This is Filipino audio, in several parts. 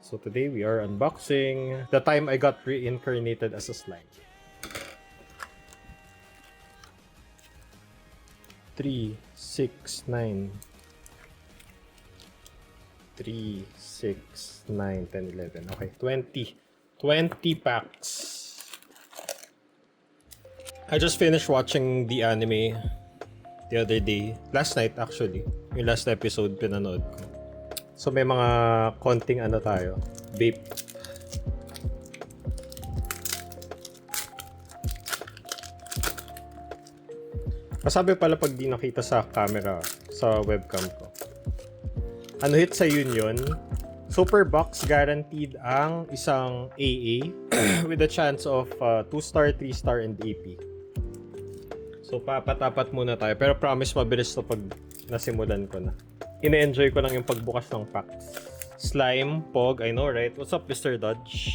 So today we are unboxing the time I got reincarnated as a slime. 3, 6, 9. 3, 6, 9, 10, 11. Okay, 20. 20 packs. I just finished watching the anime the other day. Last night actually. Yung last episode pinanood ko. So may mga konting ano tayo. Vape. Masabi pala pag di nakita sa camera, sa webcam ko. Ano hit sa yun yun? Super box guaranteed ang isang AA with a chance of 2-star, 3-star, and AP. So papatapat muna tayo. Pero promise mabilis to pag nasimulan ko na. Ine-enjoy ko lang yung pagbukas ng packs. Slime, Pog, I know right? What's up, Mr. Dodge?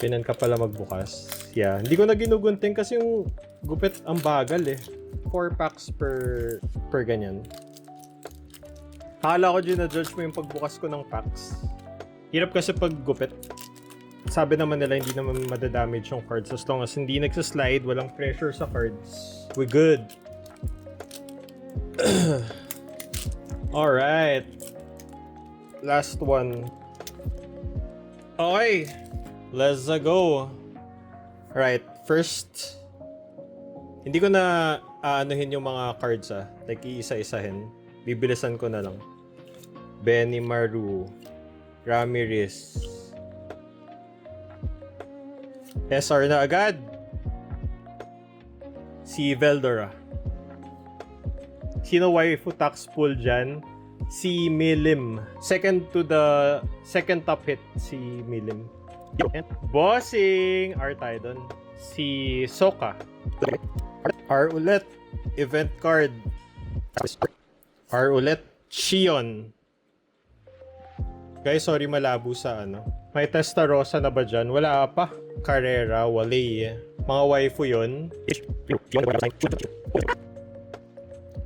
Pinan ka pala magbukas. Yeah, hindi ko na ginugunting kasi yung gupit ang bagal eh. 4 packs per ganyan. Akala ko na-judge mo yung pagbukas ko ng packs. Hirap kasi pag gupit. Sabi naman nila hindi naman madadamage yung cards as long as hindi nagsaslide, walang pressure sa cards. We good. Alright. Last one. Okay. Let's go. Alright. First. Hindi ko na aanuhin yung mga cards Like iisa-isahin. Bibilisan ko na lang. Benimaru. Ramirez. SR na agad. Si Veldora. Sino waifu tax pool dyan? Si Milim. Second top hit, si Milim. Bossing! R tayo dun. Si Soka. R ulit. Event card. R ulit. Shion. Guys, sorry malabo sa ano. May Testarossa na ba dyan? Wala pa. Carrera, Wale. Mga waifu yun.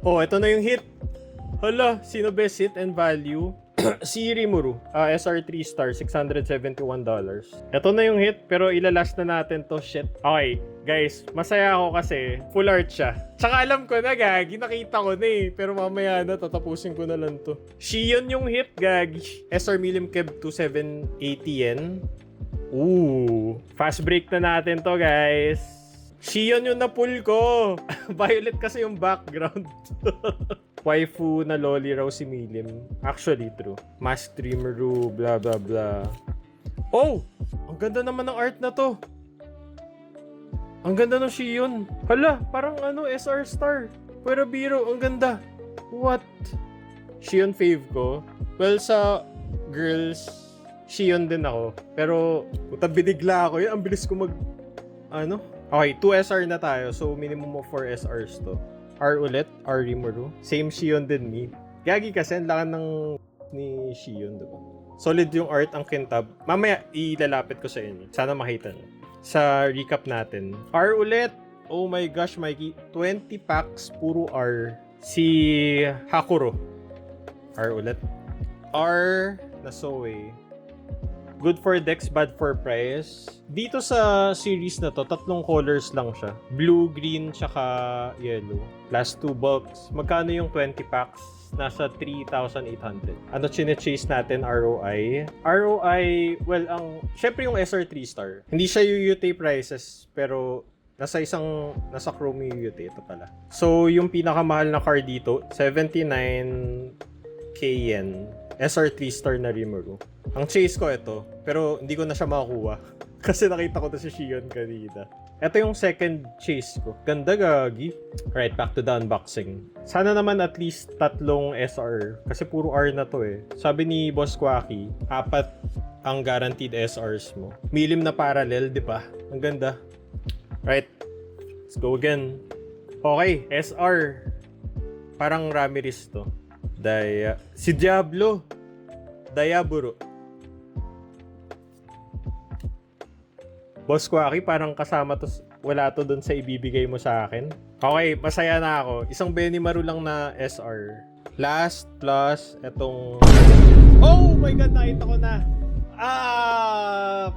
Oh, ito na yung hit. Hala, sino best hit and value? Si Rimuru. SR 3-star, $671. Ito na yung hit, pero ilalast na natin to. Shit. Okay, guys, masaya ako kasi full art siya. Tsaka alam ko na, gagi. Nakita ko na eh. Pero mamaya na, tatapusin ko na lang to. Shion yung hit, gagi. SR Milim Keb 2780 yen. Ooh. Fast break na natin to, guys. Shion yung na-pull ko. Violet kasi yung background. Waifu na loli raw si Milim. Actually, true. Mask Dreameru, blah, blah, blah. Oh! Ang ganda naman ng art na to. Ang ganda ng Shion. Hala, parang ano, SR star. Pero biro, ang ganda. What? Shion fave ko. Well, sa girls, Shion din ako. Pero, bidigla ako yun. Ang bilis ko ano? Okay, 2 SR na tayo. So, minimum of 4 SRs to. R ulit, R Rimuru. Same Shion din me. Gagi kasi, ang lakan ng ni Shion, diba? Solid yung art, ang kintab. Mamaya, ilalapit ko sa inyo. Sana makita nyo. Sa recap natin. R ulit. Oh my gosh, Mikey. 20 packs, puro R. Si Hakuro. R ulit. R na Soe. Good for decks, bad for price. Dito sa series na to, 3 colors lang siya. Blue, green, tsaka yellow. Last 2 bulks. Magkano yung 20 packs? Nasa 3,800. Ano chine-chase natin? ROI. ROI, well, syempre yung SR 3-star. Hindi siya UUT prices, pero nasa Chrome UUT. Ito pala. So, yung pinakamahal na card dito, 79k yen. SR 3-star na Rimuru. Ang chase ko ito, pero hindi ko na siya makakuha. Kasi nakita ko na si Shion kanina. Ito yung second chase ko. Ganda, gagi. Right, back to the unboxing. Sana naman at least 3 SR. Kasi puro R na to eh. Sabi ni Boss Quacky, 4 ang guaranteed SRs mo. Milim na parallel, di ba? Ang ganda. Right. Let's go again. Okay, SR. Parang Ramirez to. Si Diablo. Diaburo. Boss Quacky, parang kasama to, wala to dun sa ibibigay mo sa akin. Okay, masaya na ako. Isang Benimaru lang na SR. Last plus etong... Oh my god, nakita ko na.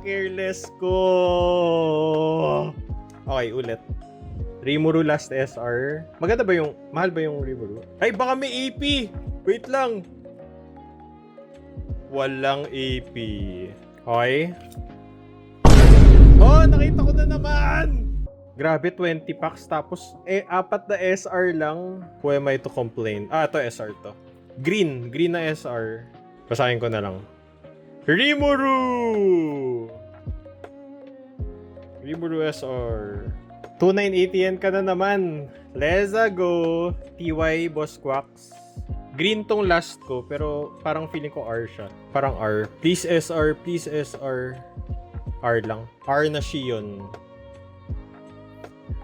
Careless ko. Okay, ulit. Rimuru last SR. Maganda ba yung, mahal ba yung Rimuru? Ay, baka may AP. Wait lang. Walang AP. Okay. Oh, nakita ko na naman. Grabe, 20 packs. Tapos, 4 na SR lang. Who am I to complain? Ito SR to. Green. Green na SR. Basahin ko na lang. Rimuru! Rimuru SR. 2980 yen ka na naman. Let's go. TY Boss Quacks. Green tong last ko, pero parang feeling ko R siya. Parang R. Please SR, please SR. R lang. R na Shion.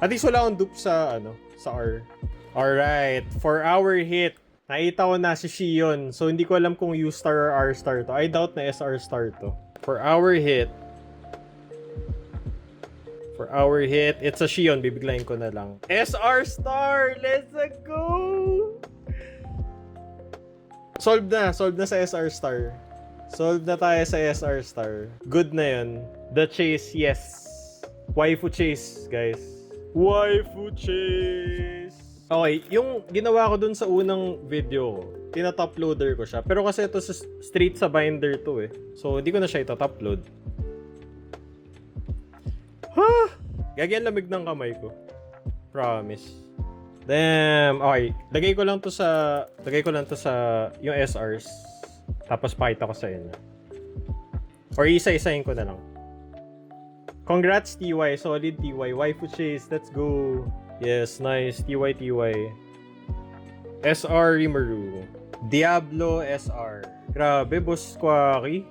At least wala akong dupe sa, sa R. Alright. For our hit, nakita ko na si Shion. So, hindi ko alam kung U-star or R-star to. I doubt na SR star to. For our hit, it's a Shion. Bibiglayin ko na lang. SR star! Let's go! Solve na sa SR star. Solve na tayo sa SR star. Good na yun. The chase, yes. Waifu chase, guys. Waifu chase! Okay, yung ginawa ko dun sa unang video ko, tinatop loader ko siya. Pero kasi ito straight sa binder to eh. So, hindi ko na siya itotop load. Gagi ang lamig ng kamay ko. Promise. Damn. Okay. Lagay ko lang to sa yung SRs. Tapos pakita ko sa inyo. Or isa-isahin ko na lang. Congrats TY. Solid TY. Waifu chase. Let's go. Yes, nice. TY. SR Rimuru. Diablo SR. Grabe, Boss Quacky.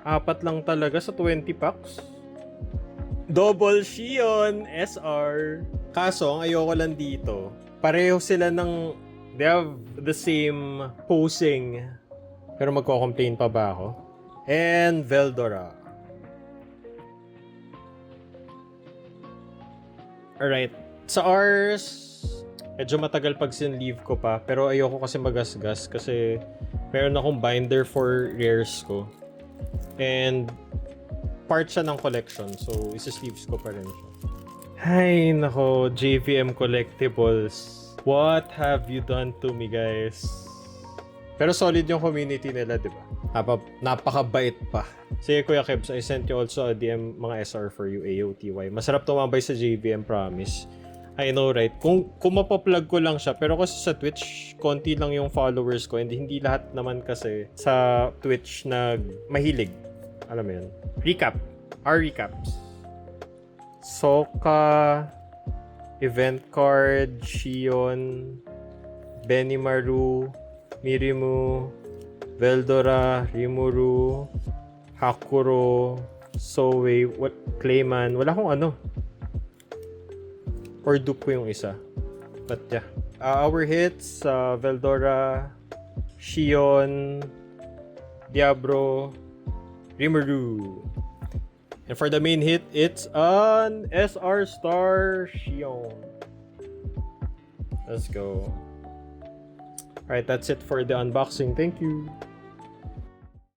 4 lang talaga sa 20 packs. Double Shion SR. Kaso, ang ayoko lang dito, pareho sila ng, they have the same posing. Pero magko-complain pa ba ako? And Veldora. Alright. Sa Rs, medyo matagal pag sinleave ko pa. Pero ayoko kasi magasgas kasi meron akong binder for rares ko. And part siya ng collection. So, isa-sleeves ko pa rin siya. Ay, nako. JVM Collectibles. What have you done to me, guys? Pero solid yung community nila, di ba? Napakabait pa. Sige, Kuya Kebs, I sent you also a DM mga SR for you, AOTY. Masarap tumambay sa JVM, promise. I know, right? Kung mapaplug ko lang siya, pero kasi sa Twitch, konti lang yung followers ko and hindi lahat naman kasi sa Twitch mahilig. Alam mo yun? Recap. Our recaps. Soka, Event Card, Shion, Benimaru, Mirimu, Veldora, Rimuru, Hakuro, Soei, Clayman. Wala akong or dupe ko yung isa. But yeah. Our hits, Veldora, Shion, Diablo, Rimuru. And for the main hit, it's an SR Star Shion. Let's go. Alright, that's it for the unboxing. Thank you.